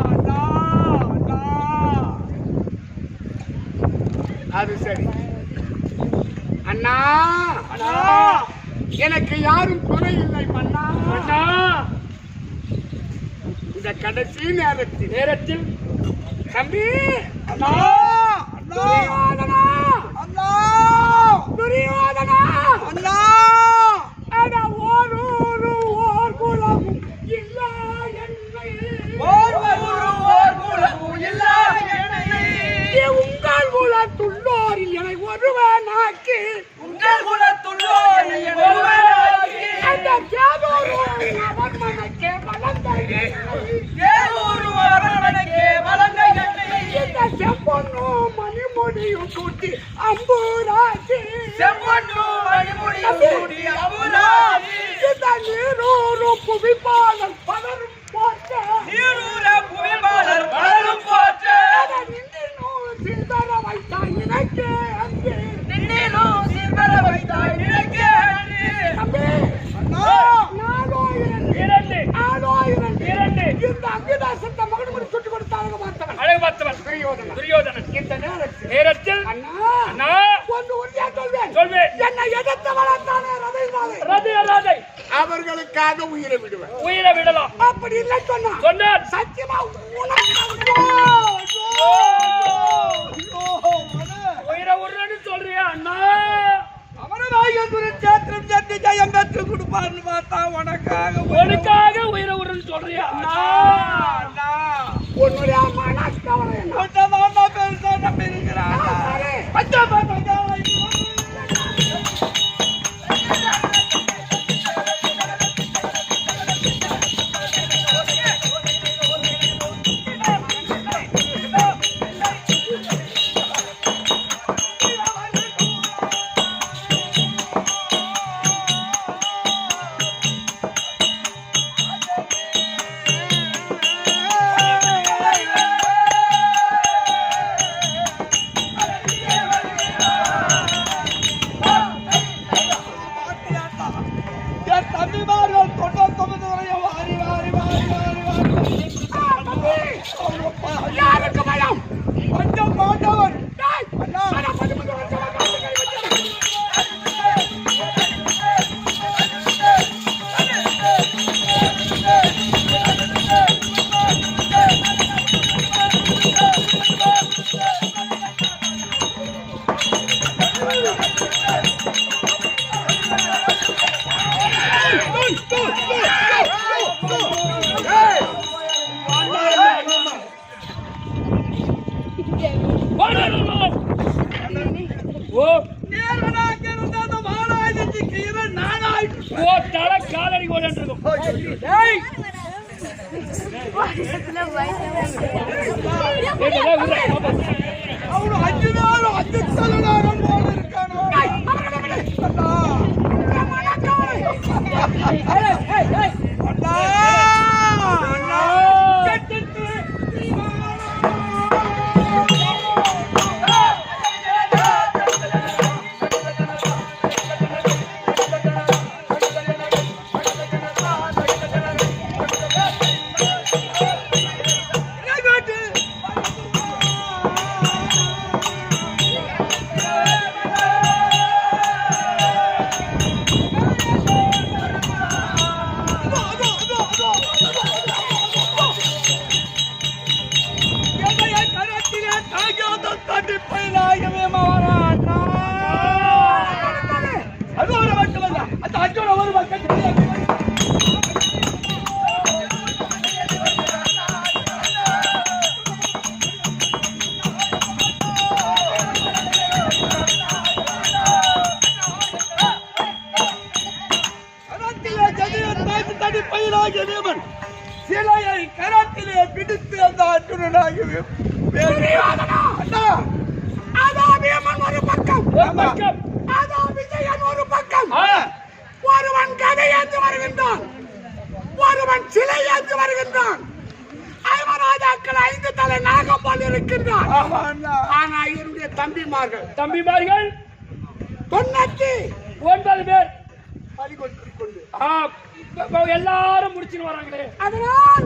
அண்ணா அண்ணா அது சரி அண்ணா அண்ணா எனக்கு யாரும் குறை இல்லை அண்ணா அண்ணா இந்த கடைசி நேரத்தில் தம்பி அண்ணா துரியோதனா அண்ணா துரியோதனா அண்ணா அட ஓர் குலம் இல்ல என்னை ஓர் குலமும் இல்லா என்னை உங்கள் குலத்துள்ளோரில் என்னை ஒருவனாக்கி உங்கள் குலத்துள்ளோரை ஒருவனாக்கி அந்த கேதோரு அவன்மனக்கே வளர்ந்தாய் ஏதொரு அரண்மனைக்கே வளர்ந்த என்னை இந்த செம்பொன்னு மணிமுடியும் கூட்டி அம்பூராசி செம்பொன்னு மணிமுடியும் கூட்டி அம்புராசி இந்த நீரூரு புவிப்பாளர் பலரும் போட்ட நீரூர புவிபாலர் பலரும் போற்ற சிந்தர வைத்தாய் நினைக்கே அங்கே நின்னிலும் சிம்பர வைத்தாய் நினைக்கே தம்பி அண்ணா நாலோ 2 2 இந்த அங்கதாசத்தை மகனுக்கு சுட்டு கொடுத்தாங்க பார்த்தவன் அழகு பார்த்தவன் துரியோதனன் இந்த நேரத்தில் அண்ணா அண்ணா ஒன்று உறுதியா சொல்வேன் சொல்வேன் என்னை எதிர்த்து வளர்த்தானே ரதை அவர்களுக்காக உயிரை விடுவேன் உயிரை விடலாம் அப்படி இல்லை சொன்னான் சொன்னார் சத்தியமா உனக்கு உயிரை விடுறேன்னு சொல்றியா அண்ணா அமரநாயக குருச்சேத்திரம் சென்று ஜெயம் பெற்று கொடுப்பார்னு பார்த்தா உனக்காக உனக்காக உயிரை விடுறேன்னு சொல்றியா அண்ணா அண்ணா உன்னுடைய மனக்கவலை என்ன? ஒன்றதான் பெருசா நம்பி இருக்கிறான் சரி. என் தம்பிமார்கள் 99 வரையும் வாரி வாரி வாரி வாரி வாரி யாருக்கு பயம்? கொஞ்சம் போட்டவன் டேய், அண்ணா அட 11 வருஷமா காசு கை வச்சிருக்க. ஓ நேரனாக இருந்த அந்த மாநாயகத்துக்கு இவன் நானாயிட்டு ஓ தலை காலடி ஓடிட்டு டேய் அவனு 5 நாள் 5 தலைநாரம் போல இருக்கானோ அண்ணா அண்ணா அண்ணா தடி பயிராகிய வீமன் சிலையை கரத்திலே பிடித்து அந்த அர்ஜுனனாகிய வீமன் ஒரு பக்கம் விஜயன் ஒரு பக்கம் ஒருவன் கதை ஏற்று வருகின்றான் ஒருவன் சிலை ஏற்று வருகின்றான் ஐவராஜாக்கள் 5 தலை நாகம் போல் இருக்கின்றான் ஆனா இவருடைய தம்பிமார்கள் 99 பேர் எல்லாரும் முடிச்சுன்னு வராங்களே. அதனால்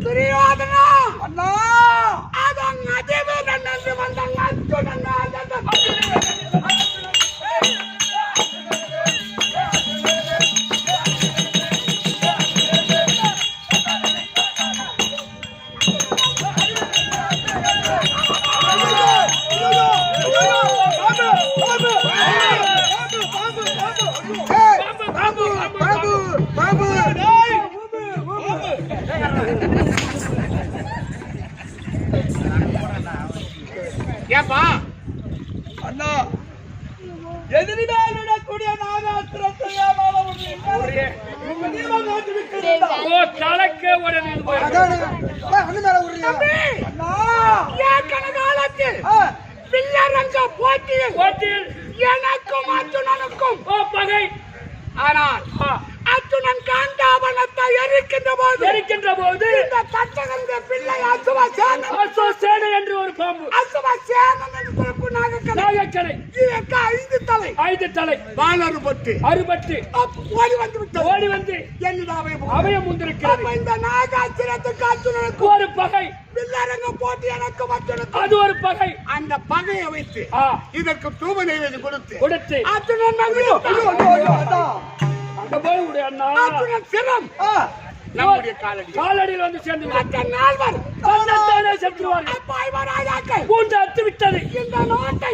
துரியோதனா அண்ணா அதன் அதேவே நன்று வந்தாங்க ஏப்பா அண்ணா எதிரிடால் விடக்கூடிய நாகாசுரத்தை போட்டியில் எனக்கும் அர்ஜுனனுக்கும் பகை. ஆனால் அர்ஜுனன் காண்டாவனத்தை எரிக்கின்ற போது இந்த தச்சகந்த பிள்ளை அசுவசேன என்று ஒரு பாம்பு அசுவசேனன் என்று சொல்லக்கூடிய நாகக்கலை 5 தலை வால் அறுபட்டு ஓடி வந்து என்னிடம் அபயம் முந்திருக்கிறது. இந்த நாகாசுரத்துக்கு அர்ஜுனனுக்கு ஒரு பகை. வில்லரங்க போட்டு எனக்கு அர்ஜுனனுக்கு அது ஒரு பகை. அந்த பகையை வைத்து இதற்கு தூப நைவேத்தியம் கொடுத்து அர்ஜுனன் அங்க போய் விடு அண்ணா. சிரம் நம்முடைய காலடியில் வந்து சேர்ந்து செத்துருவார்கள். மூன்று அத்து விட்டது இந்த நாட்டை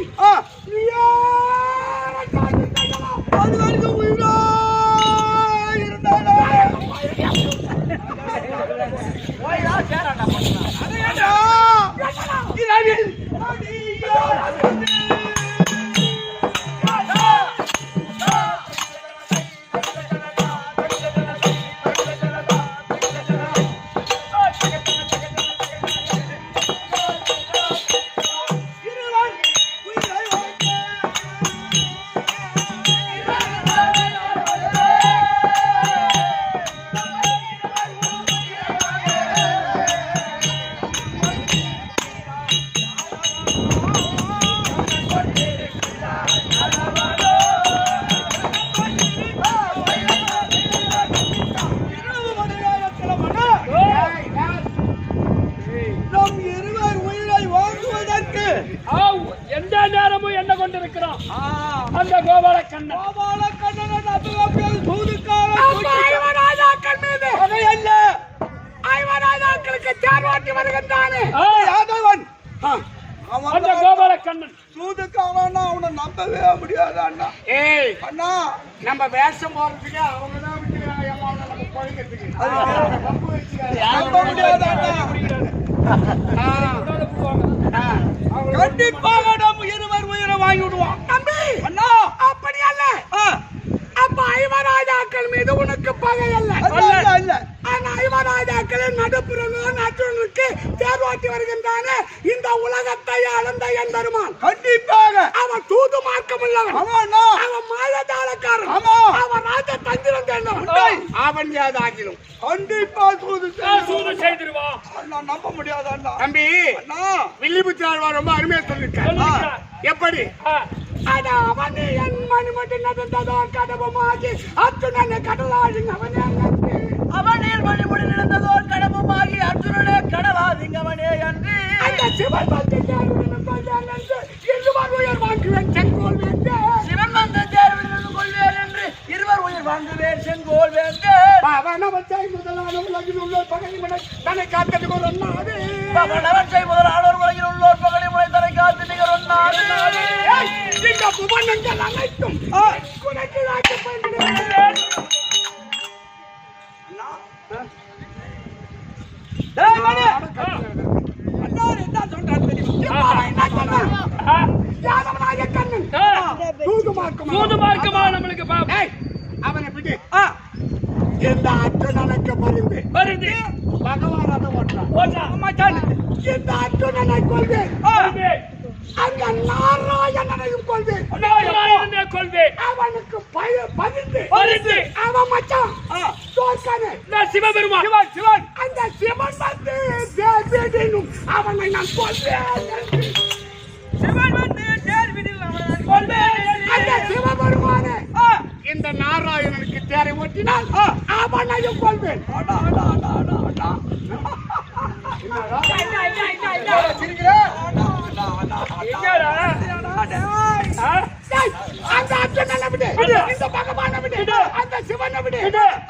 அந்த கோபால கண்ணன் ஐவராஜாக்களுக்கு தேர்வாட்டி வருகின்றானே அந்த கோபால கண்ணன் சூதுக்காரன்னா அவனை நம்பவே முடியாது அண்ணா. ஏய் அண்ணா நம்ம வேஷம் போறதுக்கு அவங்கதான் விட்டுக்கிறாங்க. நம்ம பழகிறதுக்கு நம்ப முடியாது அண்ணா. கண்டிப்பாக நம்ம இருவர் உயிரை வாங்கி விடுவான் தம்பி. அண்ணா அப்படி அல்ல. அப்ப ஐவராஜாக்கள் மீது உனக்கு பகை அல்ல. ஆனா ஐவராஜாக்களின் நடுப்புறமும் அர்ஜுனனுக்கு தேர்வாட்டி வருகின்றானே இந்த உலகத்தை அளந்த என் பெருமான். கண்டிப்பாக அவன் தூது மார்க்கம் உள்ளவன். அவன் மாயஜாலக்காரன். அவன் ராஜ தந்திரம் தேர்ந்தவன். அவன் ஏதாகிலும் கண்டிப்பா சூது செய்திருவான். நம்ப முடியாது அண்ணா. தம்பி வில்லிபுத்தி ஆழ்வார் ரொம்ப அருமையா சொல்லிருக்கார். எப்படி அவனே என் மணிமட்டு நடந்ததோ கடவுமாகி அர்ஜுனனை கடலாடிங்க அவனே மணிமுடி நடந்ததோ கடவுமாகி அர்ஜுனனே கடலாதிங்கவனே என்று அந்த சிவன் வந்து இருவர் உயிர் வாங்குவேன் செங்கோல் வேண்டு. சிவன் வந்து கொள்வேன் என்று இருவர் உயிர் வாங்குவேன் செங்கோல் வேண்டு. பவனவற்றை முதலான உலகில் உள்ளோர் பகை முனை தன்னை காத்தது ஒன்னாது. பவனவற்றை முதலான உலகில் உள்ளோர் பகை முனை தன்னை காத்து நிகர் ஒன்னாது. இந்த புவனங்கள் அனைத்தும் குறைக்கு சூது மார்க்கமா நம்மளுக்கு அவனை பிடி இந்த அர்ஜுனனுக்கு பரிந்து வருது பகவான் அதை ஓட்டுறான். ஓட்டா மச்சான் இந்த அர்ஜுனனை கொள்வேன், கொள்வேன் அந்த நாராயணனையும் கொள்வேன். நாராயணனை கொள்வேன் அவனுக்கு பதிந்து வருது அவன் மச்சான் தோற்கானே. நான் சிவபெருமான் சிவன் அந்த சிவன் வந்து தேர்விடினும் அவனை நான் கொள்வேன். சிவன் வந்து தேர்விடில் அவனை கொள்வேன் அந்த சிவபெருமானே இந்த நாராயணனுக்கு தேரை ஓட்டினால் அவனையும் கொள்வேன். எங்கடா அந்த அர்ஜுனனை விடு, இந்த பகவானை விடு, அந்த சிவனை விடு,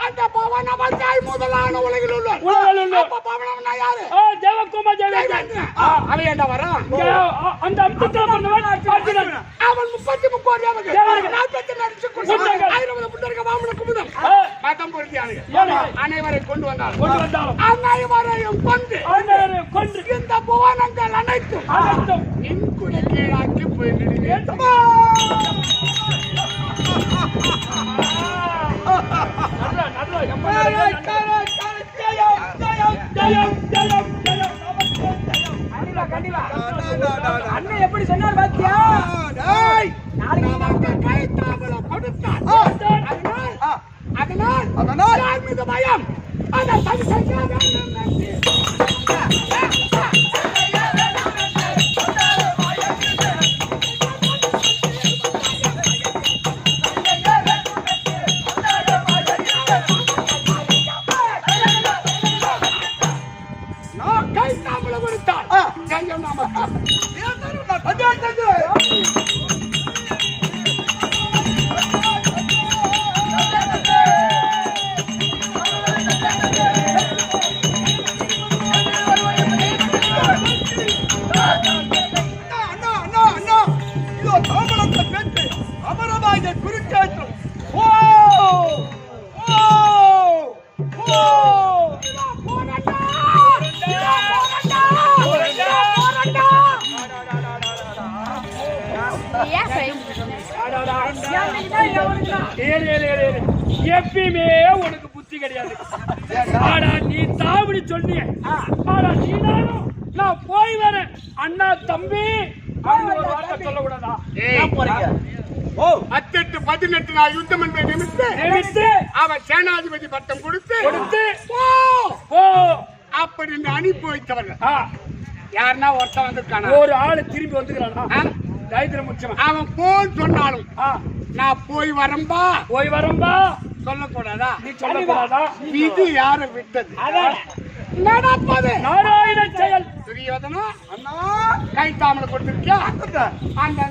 அந்த பவன வந்தாய் முதலான உலகில் உள்ளார். அப்ப பவனம்னா யாரு? தேவகுமார் தேவேந்திரன் அவன் ஏண்டா வரான்? அந்த அம்சத்துல பிறந்தவன் அர்ஜுனன். அவன் 33 கோடி தேவர்கள் 40 லட்சம் குண்டர்கள் 1000 புண்டர்கள் வாமன குமுதம் மதம் பொருத்தியானுங்க அனைவரை கொண்டு வந்தாலும் அனைவரையும் கொண்டு இந்த புவனங்கள் அனைத்தும் இன்குட கீழாக்கி போயிருந்தேன். அண்ணன் எப்படி சொன்னார் பாத்தியா? நாளைக்கு கைத்தாபலம் கொடுத்தான். அதனால் யார் மீது பயம்? அதை சரி செய்ய வேண்டும். கைத்தாபலம் கொடுத்தான். ஜெயம் நமக்கு. எப்பயுமே உனக்கு புத்தி கிடையாது. ஆனா நீ தாவடி சொன்னிய, ஆனா நீ நானும் நான் போய் வரேன் அண்ணா தம்பி அப்படின்னு ஒரு வார்த்தை சொல்லக்கூடாதா? 18 நாள் யுத்தம் என்பதை நிமித்து அவன் சேனாதிபதி பட்டம் கொடுத்து ஓ அப்படின்னு அனுப்பி வைத்தவர்கள் யாருன்னா ஒருத்தன் வந்திருக்கானா? ஒரு ஆளு திரும்பி வந்துக்கிறானா? தைத்திர முச்சம் அவன் போன் சொன்னாலும் நான் போய் வரம்பா சொல்லக்கூடாதா? நீ சொல்லக்கூடாதா? இது யார விட்டது நடப்பது நாராயண செயல். துரியோதனா அண்ணா கைத்தாமலை கொடுத்திருக்கியா? அந்த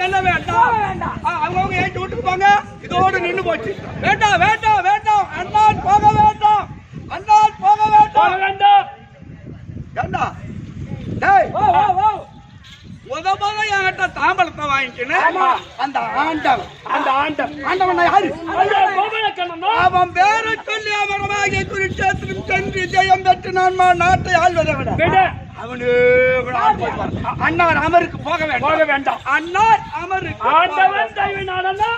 செல்ல வேண்டாம். அவங்க ஏன் வீட்டுக்கு போங்க, இதோடு நின்று போச்சு. வேண்டாம் வேண்டாம் வேண்டாம், அண்ணான் போக வேண்டாம், அண்ணான் போக வேண்டாம். ஏண்டா டேய் முத என்கிட்ட தாம்பலத்தை வாங்கிக்கணும். அந்த ஆண்டவன் யாரு? அவன் பேரை சொல்லி அமரமாக குருட்சேத்திரம் சென்று ஜெயம் பெற்று நான் நாட்டை ஆள்வதை விட அவனு அண்ணார் அமருக்கு போக வேண்டாம். அண்ணார் அமருக்கு ஆண்டவன் தைவனானன்னா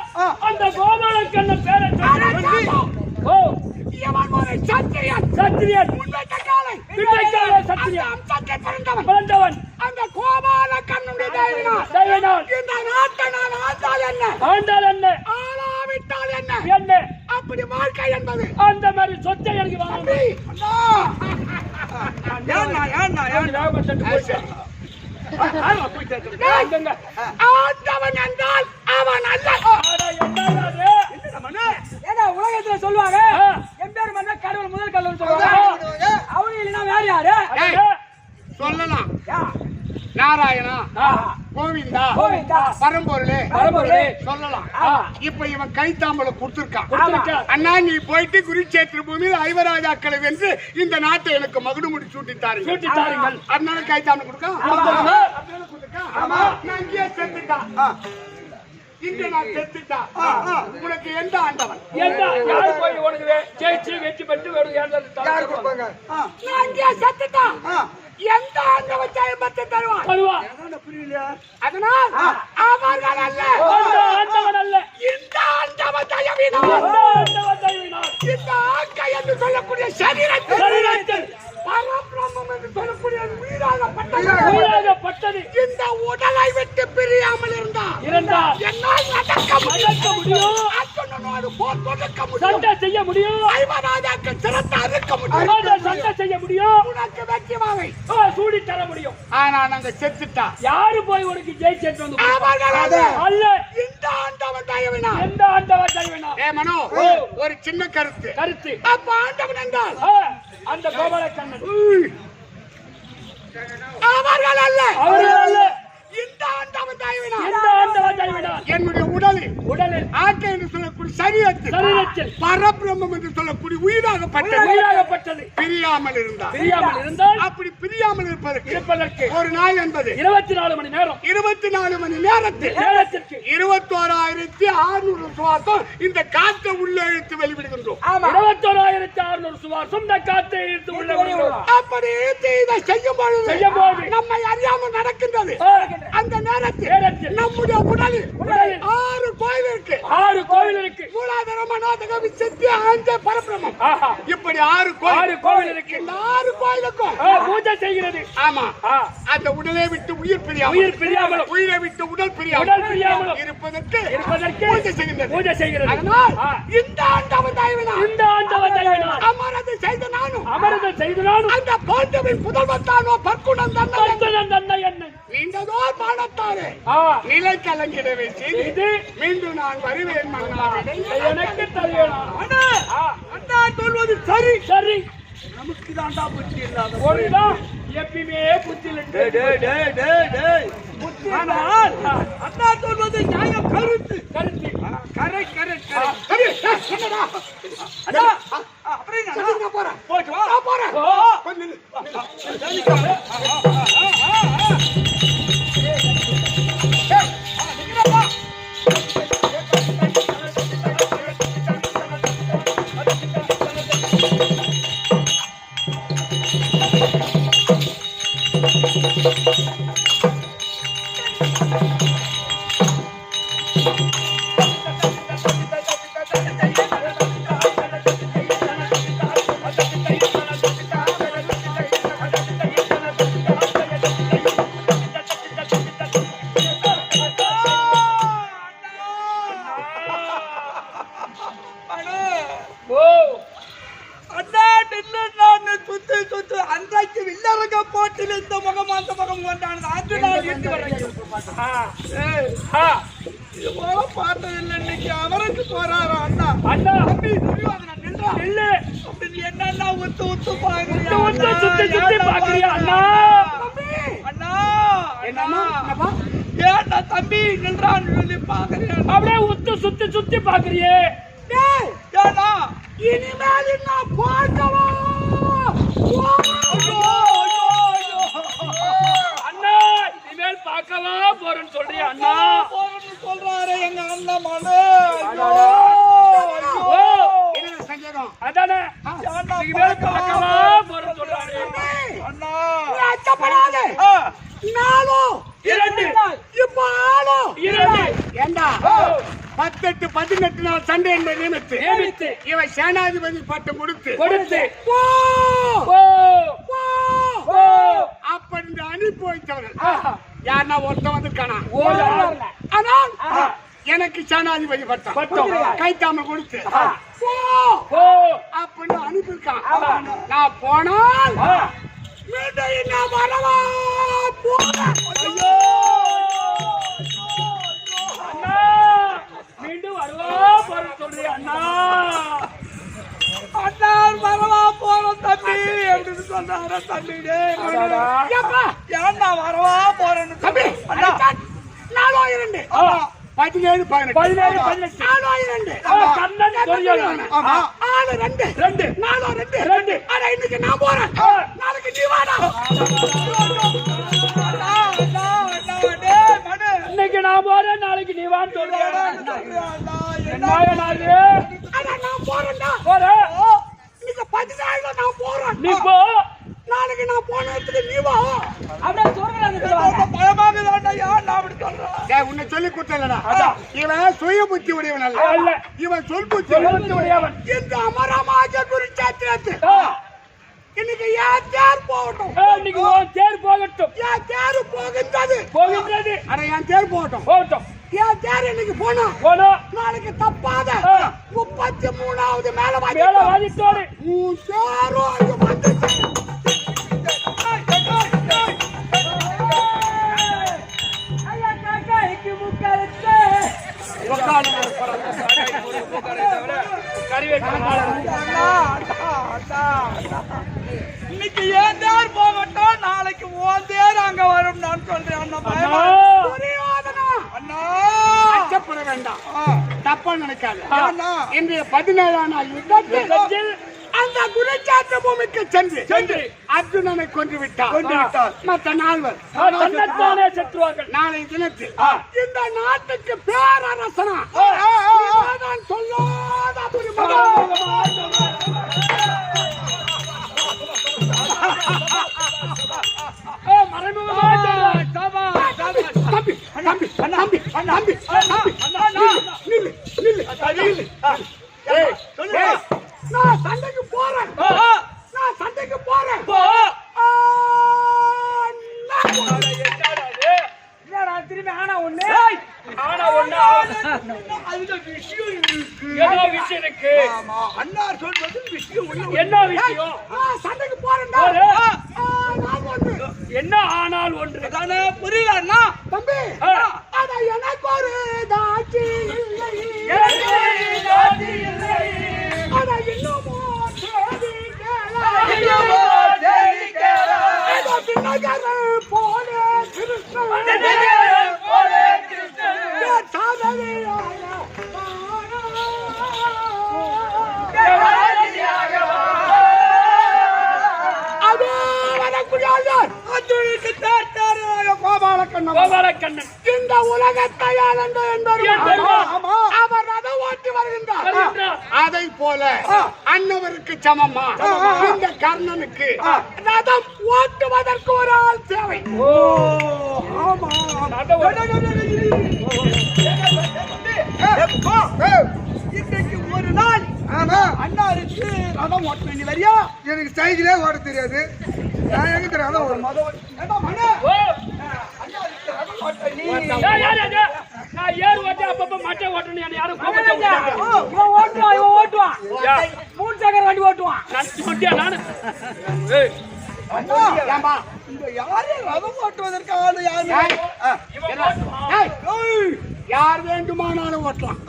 அந்த கோபாலக்கண்ணன் பேரை சொல்லி சத்திரியன் பிறந்தவன் அந்த கோபால கண்ணுடைய தைவனால் இந்த நாட்டை நான் ஆண்டால் என்ன, ஆண்டால் என்ன, ஆளாவிட்டால் என்ன, என்ன அப்படி வாழ்க்கை என்பது. அந்த மாதிரி சொத்தை எனக்கு வாங்க. ஆண்டவன் என்றால் அவன் அல்ல. ஏன்னா உலகத்துல சொல்லுவாங்க என் பேர் மன்னா கடவுள் முதல் கடவுள் சொல்லுவாங்க. அவங்க இல்லைன்னா வேற யாரு சொல்லலாம்? நாராயணா, கோவிந்தா, பரம்பொருளே சொல்லலாம். இப்ப இவன் கைத்தாம்பலம் கொடுத்திருக்கான். அண்ணா நீ போயிட்டு குருட்சேத்திர பூமியில் ஐவராஜாக்களை வென்று இந்த நாட்டை எனக்கு மகுடு முடி சூட்டித்தாருங்கள். அதனால கைத்தாம்பலம் கொடுக்க இருக்கா ஆமா. நான் இங்கேயே செத்துட்டான் ஆ, இங்க நான் செத்துட்டான் ஆ, ஆ. உனக்கு எந்த ஆண்டவன் என்ன யாரு போய் உனக்கு ஜெயிச்சு வெற்றி பெற்று வேணும் யார் கொடுப்பாங்க? ஆ, நான் இங்கேயே செத்துட்டான் ஆ. எந்த ஆண்டவன் ஜெயம்பத்தை தருவான் தருவா அதான புரியலையா? அதனால் அவர்கள் அல்ல அந்த ஆண்டவன் அல்ல இந்த ஆண்டவன் தயவினால் அந்த ஆண்டவன் தயவினால் இந்த ஆக்கை என்று சொல்லக்கூடிய சரீரத்தில் சரீரத்தில் பரபிரம்மம் என்று சொல்லக்கூடிய வீடாகப்பட்டது உயிராகப்பட்டது இந்த உடலை விட்டு பிரியாமல் இருந்தால் இருந்தால் என்னால் நடக்க நடக்க முடியும். அர்ஜுனனோடு போர் தொடுக்க முடியும் சண்டை செய்ய முடியும் ஐவராஜாக்கு சிறந்த அறுக்க முடியும் அவனை சண்டை செய்ய முடியும் உனக்கு வெற்றிமாவை சூடி தர முடியும். ஆனா நாங்க செத்துட்டா யாரு போய் உனக்கு ஜெயிச்சு வந்து அவர்கள் அல்ல அல்ல இந்த ஆண்டவன் தயவினால் எந்த ஆண்டவன் தயவினால் ஏ மனோ ஒரு சின்ன கருத்து கருத்து அப்ப ஆண்டவன் என்றால் அந்த கோபால கண்ணன் அவர்கள் அல்ல அவர்கள் அல்ல இந்த ஆண்டவன் தயவினால் எந்த ஆண்டவன் தயவினால் என்னுடைய உடலில் உடலில் ஆக்கை என்று சொல்லக்கூடிய சரீரத்தில் சரீரத்தில் பரபிரம்மம் என்று சொல்லக்கூடிய உயிராகப்பட்டது உயிராகப்பட்டது பிரியாமல் இருந்தார் பிரியாமல் இருந்தால் அப்படி பிரியாமல் இருப்பதற்கு இருப்பதற்கு ஒரு நாள் என்பது 24 மணி நேரம் 24 மணி நேரத்தில் நேரத்திற்கு 21,600 சுவாசம் இந்த காற்றை உள்ளே இழுத்து வெளிவிடுகின்றோம் 21,600 சுவாசம் இந்த காற்றை இழுத்து உள்ள விடுகிறோம். அப்படி இழுத்து இதை செய்யும் பொழுது நம்மை அறியாமல் நடக்கின்றது அந்த நேரத்தில் நம்முடைய உடலில் 6 கோயில் இருக்கு 6 கோவில் இருக்கு மூலாதார மனோதக விசக்தி ஆஞ்ச பரபிரம்மம் ஆஹா இப்படி 6 கோயில் 6 கோவில் இருக்கு இந்த 6 கோயிலுக்கும் பூஜை செய்கிறது ஆமா அந்த உடலை விட்டு உயிர் பிரியாமல் உயிர் பிரியாமலும் உயிரை விட்டு உடல் உடல் பிரியாமலும் இருப்பதற்கு பூஜை செய்கிறது அதனால் இந்த ஆண்டவன் தயவினால் இந்த ஆண்டவன் தயவினால் அமரது செய்த நானும் அமரதம் செய்து நானும் அந்த பாண்டவின் புதல்வன் தானோ பற்குணம் தன்னை பக்தன் தன்னை என்ன நீண்டதோ பாடத்தாரே நிலை கலங்கிடவே செய்து இது மீண்டும் நான் வருவேன் மகனாவே எனக்கு தருவேனா அண்ணா சொல்வது சரி. சரி நமக்கு தாண்டா புத்தி இல்லாத. ஒருதான் எப்பயுமே புத்தியில் டேய், டேய், டேய், டேய், டேய். ஆனால் அண்ணா சொல்வது நியாயம் கருத்து. கருத்து கரை, கரை, கரை. சரி, என்னடா அண்ணா, அப்படின்னா நான் போறேன் போயிட்டு வா. நான் போறேன் ஓ. கொஞ்சம் நில்லு. ஓ அண்ணா நின்று நான் சுத்து சுத்து அன்றைக்கு வில்லரங்க போட்டில் இந்த முகம் அந்த முகம் கொண்டானது அன்று நான் வீட்டு வரைக்கும் இது போல பார்த்ததில்லை. இன்னைக்கு அவருக்கு போறாரா அண்ணா? அண்ணா தம்பி துரியோதனன் நின்றான். இல்ல அப்படி என்னன்னா உத்து உத்து பாக்குறியா? உத்து சுத்தி சுத்தி பாக்குறியா அண்ணா? அண்ணா என்னம்மா? என்னப்பா? ஏன்னா தம்பி நின்றான் சொல்லி பாக்குறியா? அப்படியே உத்து சுத்தி சுத்தி பாக்குறியே டேய், ஏன்னா இனிமேல் நான் பார்க்கவா ஐயோ, ஐயோ, ஐயோ. அண்ணா இனிமேல் பார்க்கவா போறேன்னு சொல்றியா அண்ணா? போறேன்னு சொல்றாரு எங்க அண்ணன் மனு. ஐயோ, ஓ என்ன சங்கேதம் அதானே ஏன்னா இனிமேல் பார்க்கவா போறேன்னு சொல்றாரு அண்ணா நீ அச்சப்படாதே ஆ. நாளும் 2 இப்ப ஆளும் 2 ஏண்டா 18 18 நாள் சண்டை என்பதை நியமித்து நியமித்து இவன் சேனாதிபதி பட்டம் கொடுத்து கொடுத்து போ, ஓ போ, ஓ அப்படி அனுப்பி வைத்தவர்கள் ஆஹா யாருன்னா ஒருத்தன் வந்திருக்கானா ஒரு ஆள் ஆனால் எனக்கு சேனாதிபதி பட்டம் பட்டம். கைத்தாம கொடுத்து போ ஓ அப்படின்னு அனுப்பியிருக்கான் நான் போனால் மீண்டும் என்ன வரவா போறேன். ஐயோ அண்ணா மீண்டும் வருவா போறேன்னு சொல்றியா அண்ணா? அண்ணா வரவா போறோம் தம்பி அப்படின்னு சொன்னாரா தம்பி? டேய், அடடா. ஏப்பா, ஏன்னா வரவா போறேன்னு தம்பி, அண்ணா 4,200 ஆ 17 18 17 18 4,200 கண்ணன் துரியோதனன். ஆமா. 6 2 2 4 2 2 ஆனா இன்னைக்கு நான் போறேன் நாளைக்கு நீ வாடா அண்ணா, அண்ணா, அண்ணா, இன்னைக்கு நான் போறேன், நாளைக்கு நீ வான்னு சொல்றேன். என்னங்க நாளு? நான் போறேன்டா. போறேன். இன்னைக்கு 10 நாள்ல நான் போறேன். நீ போ. நாளைக்கு நான் போன இடத்துக்கு நீ வா. அப்படியே சொல்றேன். உன்னை சொல்லி கொடுத்தலடா. இவன் சுய புத்தி உடையவன் அல்ல. அல்ல. இவன் சொல் புத்தி உடையவன். இந்த அமரமாக குருச்சேத்திரத்து இன்னைக்கு ஏன் தேர் போகட்டும். இன்னைக்கு உன் தேர் போகட்டும். ஏன் தேர் போகின்றது. போகின்றது. அட என் தேர் போகட்டும். போகட்டும். ஏன் தேர் இன்னைக்கு போனோம். போனோம். நாளைக்கு தப்பாத 33வது மேல வாதித்தோடு இன்னைக்கு ஏன் தேர் போகட்டும், நாளைக்கு ஓன் தேர் அங்க வரும் நான் சொல்றேன். அண்ணா அச்சப்பட வேண்டாம். தப்பா நினைக்காது. இன்றைய 17ஆம் நாள் யுத்தத்தில் அந்த குருச்சேத்திர பூமிக்கு சென்று அர்ஜுனனை கொன்று விட்டார். மற்ற நால்வர் தன்னைத்தானே செத்துவார்கள். நாளை தினத்தில் இந்த நாட்டுக்கு பேரரசனா நான் சொல்லாத நான் சண்டைக்கு போறேன். நான் சண்டைக்கு போறேன். திரும்பி ஆனா ஒண்ணு ஏதோ விஷயம் இருக்கு. அண்ணா சொல்றது விஷயம் என்ன விஷயம்? சண்டைக்கு போறேன். என்ன ஆனால் ஒன்று தானே புரியல அண்ணா. தம்பி அத எனக்கு ஒரு தாட்சி இல்லை. அத இன்னுமோ தேடி கேள போலே கிருஷ்ணன் கோபாலக்கண்ணன் இந்த உலகத்தை ஆளந்த அவர் ரதம் ஓட்டி வருகின்றார். அதை போல அன்னவருக்கு சமமா இந்த கர்ணனுக்கு ரதம் ஓட்டுவதற்கு ஒரு ஆள் தேவை. இன்னைக்கு ஒரு நாள் அண்ணாருக்கு ரதம் ஓட்ட வேண்டி வரியா? எனக்கு சைக்கிளே ஓட தெரியாது. நான் எங்க ரதம் ஒரு நான் ஏறு ஓட்ட அப்பப்ப மட்டை ஓட்டணும். யாரும் ஓட்டுவான் 3 சக்கர வண்டி ஓட்டுவான். நானு யாரு ரதம் ஓட்டுவதற்கு ஆளு யார் வேண்டுமானாலும் ஓட்டலாம்.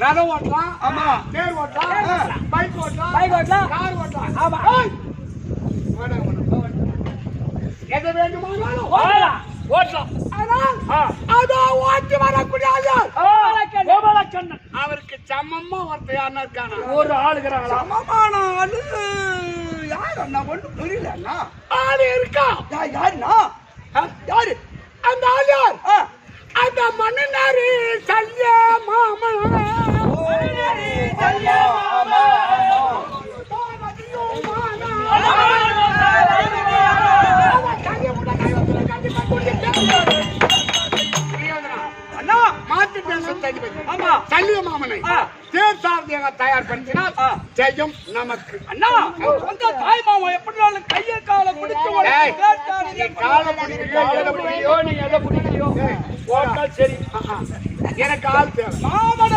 ரதம் ஓட்டலாம். ஆமா. தேர் ஓட்டலாம். பைக் ஓட்டலாம். கார் ஓட்டலாம். ஆமா. எது வேண்டுமானாலும் ஓட்டலாம். அதோ ஓட்டி வரக்கூடிய கோபாலக்கண்ணன் அவருக்கு சமமா ஒருத்தர் யாருன்னா இருக்கானா? ஒரு ஆளுகிறாங்களா? சமமான ஆளு யாரு அண்ணா? ஒண்ணும் புரியல அண்ணா. ஆளு இருக்கா? யாருண்ணா? யாரு அந்த ஆள்? யார்? அந்த மன்னனாரு சல்ய மாமா. அண்ணா மாட்டு தேசத்தை சல்லிய மாமனை தேர் சார்ந்தியாக தயார்படுத்தினால் ஜெயம் நமக்கு. அண்ணா சொந்த தாய் மாமா எப்படினாலும் கையை காலை பிடிச்சு காலை பிடிக்கிறியோ நீ எதை பிடிக்கிறியோ ஓட்டா சரி. எனக்கு ஆள் தேவை. மாமன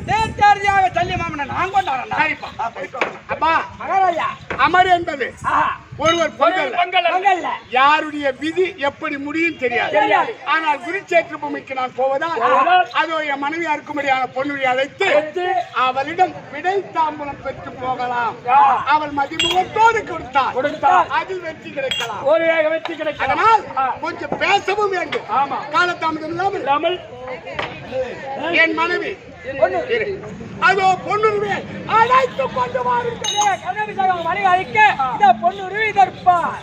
தேர்த்தியாக சல்லிய மாமனை நான் கொண்டாடுறேன். சரிப்பா. அப்பா மகாராஜா அமர் என்பது ஒருவர் பங்கல் யாருடைய விதி எப்படி முடியும் தெரியாது. ஆனால் குருச்சேத்திர பூமிக்கு நான் போவதால் அதோ என் மனைவியா இருக்கும்படியான பொண்ணுடைய அழைத்து அவளிடம் விடை தாம்பூலம் பெற்று போகலாம். அவள் மதிமுகத்தோடு கொடுத்தால் அதில் வெற்றி கிடைக்கலாம். ஒரு வெற்றி கிடைக்கும். அதனால் கொஞ்சம் பேசவும் வேண்டும். ஆமா. காலதாமதம் இல்லாமல் என் மனைவி அதோ பொண்ணுருவே அழைத்து கொண்டு வாருங்கள். பொண்ணுருவி இதற்பார்